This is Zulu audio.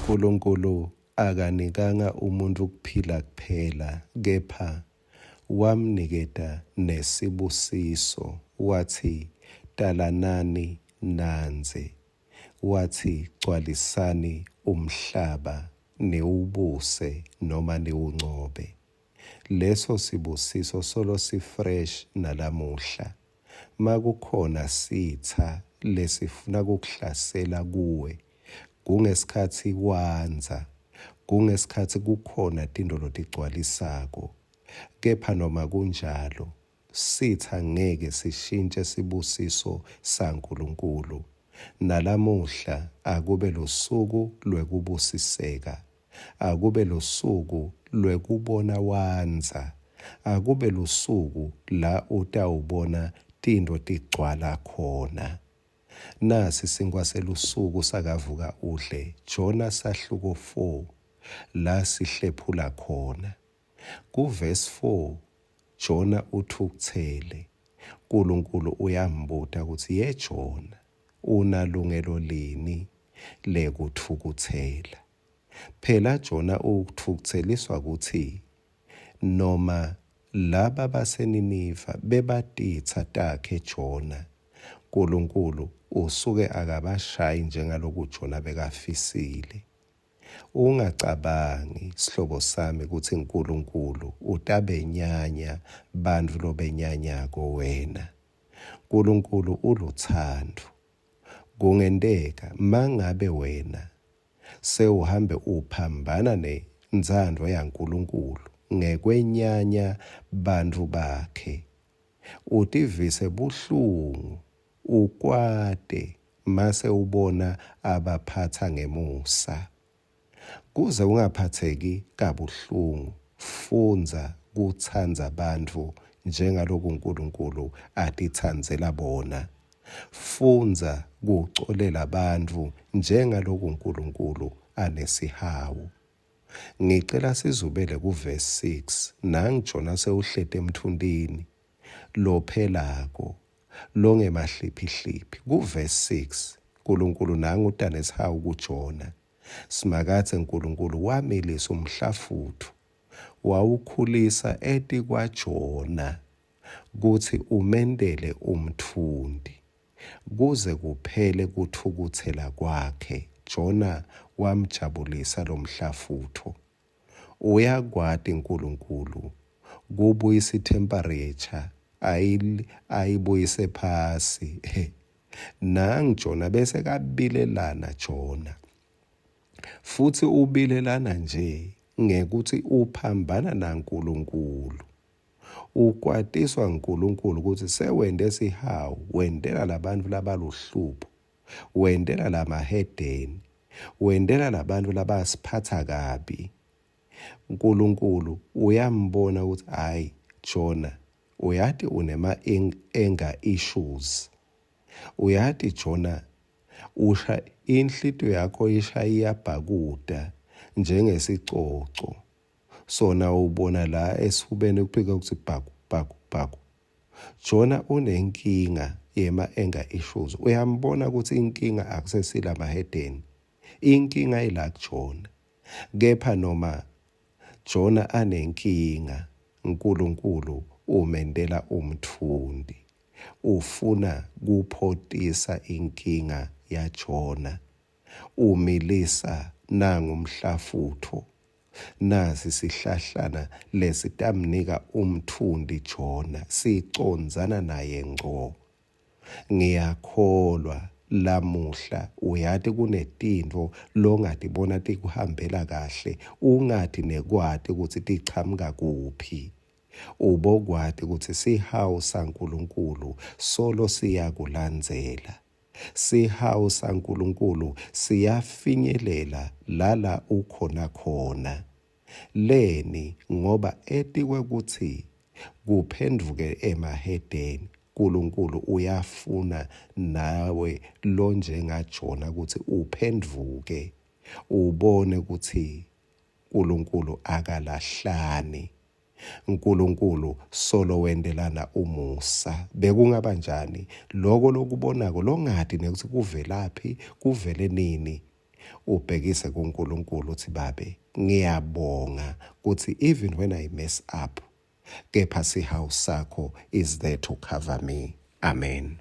uNkulunkulu akanikanga umuntu ukuphila kuphela, kepha wamniketa nesibusiso, wathi talanani nanze, wathi gcwalisani umhlaba niwubuse noma niwuncobe. Leso sibusiso solo sifresh nalamuhla. Makukhona sitha lesifuna ukukuhlasela kuwe, kungesikhathi wanza, kungesikhathi kukhona tindolo tigcwalisako. Kepha noma kunjalo, sitha ngeke sishintshe sibusiso saNkulunkulu. Nalamuhla akube lusuku lwekubusiseka, akube lusuku lwekubona wanza, akube lusuku la utawubona tinto tigcwala khona. Nasi sinkwa selusuku sakavuka uhle, Jona sahluko 4, la sihlephula khona. Kuverse 4, Jona uthukuthele. uNkulunkulu uyambuta ukuthi, ye Jona, unalungelo lini lekuthukuthela? Phela Jona ukuthukutheliswa ukuthi noma laba baseNiniva bebatitha takhe Jona, uNkulunkulu usuke akabashayi njengaloku Jona bekafisile. Ungacabangi sihlobo sami ukuthi uNkulunkulu utabenyanya bantu lobenyanyako wena. uNkulunkulu uluthando. Kungendeka mangabe wena sewuhambe uphambana nenzando yaNkulunkulu ngekwenyanya bantu bakhe, utivise buhlungu, ukwate mase ubona abaphatha ngemusa. Kuze ungaphatheki kabuhlungu, funza kuthanza abantu njengaloku uNkulunkulu atithandzela bona. Funza kucolela abantu njengaloku uNkulunkulu anesihawu. Ngicela sizubele kuverse 6, nangijona sewuhlete emthundini lophelako longemahliphi-hliphi. Kuverse 6 uNkulunkulu nangu utanesihawu kuJona. Simakathe uNkulunkulu wamilisa umhlafutho, wawukhulisa eti kwaJona kuthi umendele umthundi, kuze kuphele kuthukuthela kwakhe. Jona wamjabulisa lo mhlafutho. Uyakwati uNkulunkulu kubuyisa itemperature ayibuyise phasi. Nangu Jona bese kabilelana Jona. Futhi ubilelana nje ngekuthi uphambana naNkulunkulu. Ukwatiswa uNkulunkulu ukuthi sewende sihawu, wendela labantu labaluhlupho, wendela lamahedeni, wendela labantu labasiphatha kabi. uNkulunkulu uyambona ukuthi hayi Jona, uyathi unema anger issues. Uyathi Jona usha inhlito yakho ishaya bhakuda njengesicoco. Sona ubona la esifubeni kuphika ukuthi bhaku bhaku bhaku. Jona unenkinga yema-anger issues. Uyambona ukuthi inkinga akusesila mahedeni, inkinga ila kuJona. Kepha noma Jona anenkinga, uNkulunkulu umendela umthundi, ufuna kuphotisa inkinga yaJona. Umilisa nangumhlafutho, nasi sihlahlana lesitamnika umthundi Jona, sicondzana naye ngco. Ngiyakholwa lamuhla uyathi kunetinto longatibona tikuhambela kahle, ungathi nekwati ukuthi tichamuka kuphi. Ubokwati ukuthi sihawu saNkulunkulu solo siyakulandzela. Sihawu saNkulunkulu siyafinyelela lala ukhona khona. Leni ngoba etikwe kuthi kuphenduke emahedeni, uNkulunkulu uyafuna nawe lonjengajona ukuthi uphenduke, ubone ukuthi uNkulunkulu akalahlani. uNkulunkulu solo wendelana umusa. Bekungaba njani lokho lokubonako longathi nekuthi kuvelaphi, kuvele nini. ubhekise kuNkulunkulu uthi babe ngiyabonga ukuthi even when I mess up, kepha sihawu sakho is there to cover me. Amen.